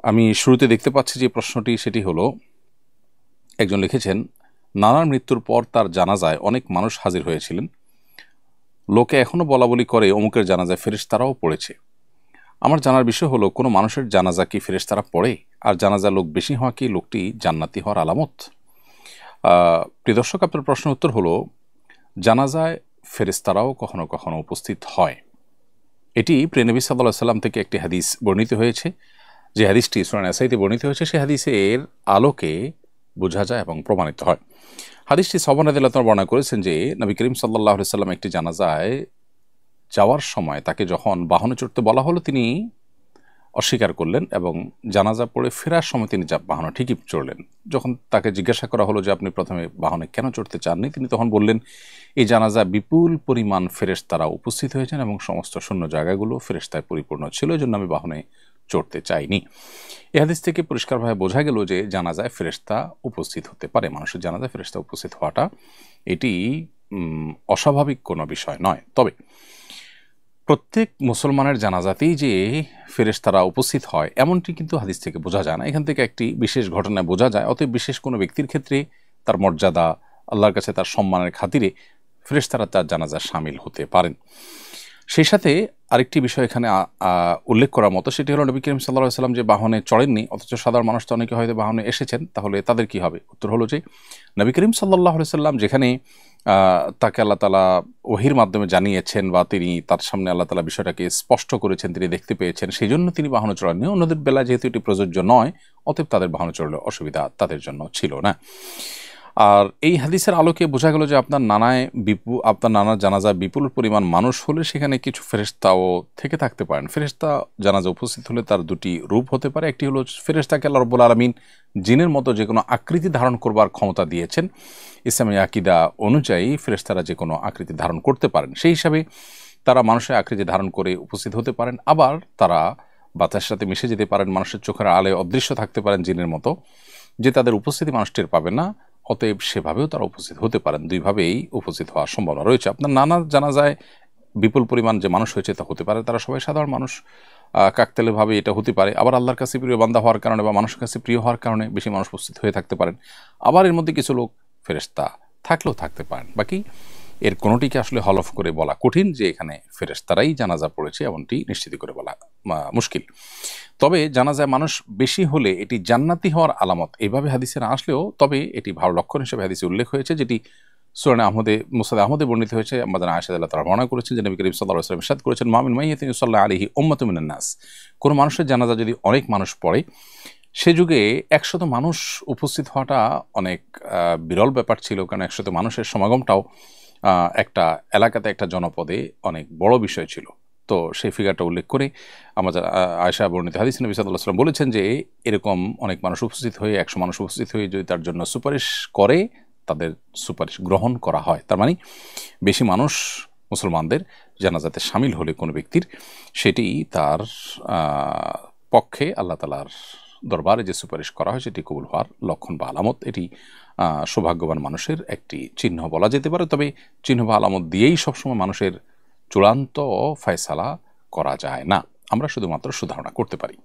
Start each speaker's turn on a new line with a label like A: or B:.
A: আমি শুরুতে দেখতে পাচ্ছি যে প্রশ্নটি সেটি হলো, একজন লিখেছেন, নানার মৃত্যুর পর তার জানাজায় অনেক মানুষ হাজির হয়েছিলেন। লোকে এখনও বলাবলি করে অমুকের জানাজায় ফেরেশতারাও পড়েছে। আমার জানার বিষয় হলো, কোনো মানুষের জানাজা কি ফেরেশতারা পড়ে? আর জানাজা লোক বেশি হওয়া কি লোকটি জান্নাতি হওয়ার আলামত? প্রিয় দর্শক, আপনার প্রশ্নের উত্তর হলো, জানাজায় ফেরেশতারাও কখনো কখনো উপস্থিত হয়। এটি প্রিয় নবী সাল্লাল্লাহু আলাইহি ওয়াসাল্লাম থেকে একটি হাদিস বর্ণিত হয়েছে। যে হাদিসটি সূরা নাসাইতে বর্ণিত হয়েছে, সেই হাদিসের আলোকে বোঝা যায় এবং প্রমাণিত হয়। হাদিসটি সাহাবা রাদিয়াল্লাহু তাআলা বর্ণনা করেছেন যে নবী করিম সাল্লাল্লাহু আলাইহি ওয়াসাল্লাম একটি জানাজায় যাওয়ার সময় তাকে যখন বাহনে চড়তে বলা হলো, তিনি অস্বীকার করলেন এবং জানাজা পড়ে ফেরার সময় তিনি বাহনে ঠিকই চড়লেন। যখন তাকে জিজ্ঞাসা করা হলো যে আপনি প্রথমে বাহনে কেন চড়তে চাননি, তিনি তখন বললেন, এই জানাজা বিপুল পরিমাণ ফেরেশতারা উপস্থিত হয়েছেন এবং সমস্ত শূন্য জায়গাগুলো ফেরেশতায় পরিপূর্ণ ছিল, এই জন্য আমি বাহনে চড়তে চাইনি। এ হাদিস থেকে পরিষ্কারভাবে বোঝা গেল যে জানাজায় ফেরেশতা উপস্থিত হতে পারে। মানুষের জানাজায় ফেরেশতা উপস্থিত হওয়াটা এটি অস্বাভাবিক কোনো বিষয় নয়। তবে প্রত্যেক মুসলমানের জানাজাতেই যে ফেরেশতারা উপস্থিত হয় এমনটি কিন্তু হাদিস থেকে বোঝা যায় না। এখান থেকে একটি বিশেষ ঘটনায় বোঝা যায়। অতএব বিশেষ কোনো ব্যক্তির ক্ষেত্রে তার মর্যাদা, আল্লাহর কাছে তার সম্মানের খাতিরে ফেরেশতারা তার জানাজায় শামিল হতে পারেন। সেই সাথে আরেকটি বিষয় এখানে উল্লেখ করার মতো, সেটি হলো নবী করিম সাল্লাল্লাহু আলাইহি ওয়াসাল্লাম যে বাহনে চড়েননি, অথচ সাধারণ মানুষ তো অনেকে হয়তো বাহনে এসেছেন, তাহলে তাদের কি হবে? উত্তর হলো যে নবী করিম সাল্লাল্লাহু আলাইহি ওয়াসাল্লাম যেখানে তাকে আল্লাহ তাআলা ওহীর মাধ্যমে জানিয়েছেন বা তিনি তার সামনে আল্লাহ তাআলা বিষয়টাকে স্পষ্ট করেছেন, তিনি দেখতে পেয়েছেন, সেই জন্য তিনি বাহনে চড়েননি। অন্যদের বেলায় যেহেতু এটি প্রযোজ্য নয়, অতএব তাদের বাহনে চড়লে অসুবিধা তাদের জন্য ছিল না। আর এই হাদিসের আলোকে বোঝা গেল যে আপনার নানার জানাজায় বিপুল পরিমাণ মানুষ হলে সেখানে কিছু ফেরেশতাও থেকে থাকতে পারেন। ফেরেশতা জানাজা উপস্থিত হলে তার দুটি রূপ হতে পারে। একটি হলো, ফেরেশতাকে আল্লাহ রাব্বুল আলামিন জিনের মতো যে কোনো আকৃতি ধারণ করবার ক্ষমতা দিয়েছেন। ইসলামী আকীদা অনুযায়ী ফেরেশতারা যে কোনো আকৃতি ধারণ করতে পারেন, সেই হিসাবে তারা মানুষের আকৃতি ধারণ করে উপস্থিত হতে পারেন। আবার তারা বাতাসের সাথে মিশে যেতে পারেন, মানুষের চোখের আলোয় অদৃশ্য থাকতে পারেন জিনের মতো, যে তাদের উপস্থিতি মানুষ টের পাবে না। অতএব সেভাবেও তারা উপস্থিত হতে পারেন। দুইভাবেই উপস্থিত হওয়ার সম্ভাবনা রয়েছে। আপনার নানা জানাজায় বিপুল পরিমাণ যে মানুষ হয়েছে তা হতে পারে, তারা সবাই সাধারণ মানুষ, কাকতালীয়ভাবে এটা হতে পারে। আবার আল্লাহর কাছে প্রিয় বান্দা হওয়ার কারণে বা মানুষের কাছে প্রিয় হওয়ার কারণে বেশি মানুষ উপস্থিত হয়ে থাকতে পারেন। আবার এর মধ্যে কিছু লোক ফেরেশতা থাকলেও থাকতে পারেন। বাকি এর কোনোটিকে আসলে হলফ করে বলা কঠিন যে এখানে ফেরেশতারাই জানাজা পড়েছে, এমনটি নিশ্চিত করে বলা মুশকিল। তবে জানাজায় মানুষ বেশি হলে এটি জান্নাতি হওয়ার আলামত, এইভাবে হাদিসে না আসলেও তবে এটি ভালো লক্ষণ হিসেবে হাদিসে উল্লেখ হয়েছে, যেটি সুনানে মুসনাদে আহমদে বর্ণিত হয়েছে। আমাদের আয়েশা রাদিয়াল্লাহু তাআলা বর্ণনা করেছেন যে নবী করিম সাল্লাল্লাহু আলাইহি ওয়াসাল্লাম ইরশাদ করেছেন, মা মিন মাইয়্যিতিন ইউসাল্লা আলাইহি উম্মাতুম মিনান নাস। কোন মানুষের জানাজা যদি অনেক মানুষ পড়ে, সে যুগে 100 মানুষ উপস্থিত হওয়াটা অনেক বিরল ব্যাপার ছিল, কারণ 100 মানুষের সমাগমটাও একটা এলাকাতে, একটা জনপদে অনেক বড় বিষয় ছিল। তো সেই ফিগারটা উল্লেখ করে আমাদের আয়েশা বর্ণিত হাদিসে নবী সাল্লাল্লাহু আলাইহি ওয়াসাল্লাম বলেছেন যে এরকম অনেক মানুষ উপস্থিত হয়ে, 100 মানুষ উপস্থিত হয়ে যদি তার জন্য সুপারিশ করে, তাদের সুপারিশ গ্রহণ করা হয়। তার মানে বেশি মানুষ মুসলমানদের জানাজাতে শামিল হলে কোনো ব্যক্তির, সেটি তার পক্ষে আল্লাহ তাআলার দরবারে যে সুপারিশ করা হয় সেটি কবুল হওয়ার লক্ষণ বা আলামত। এটি সৌভাগ্যবান মানুষের একটি চিহ্ন বলা যেতে পারে। তবে চিহ্ন বা আলামত দিয়েই সবসময় মানুষের চূড়ান্ত ফয়সালা করা যায় না, আমরা শুধুমাত্র সুধারণা করতে পারি।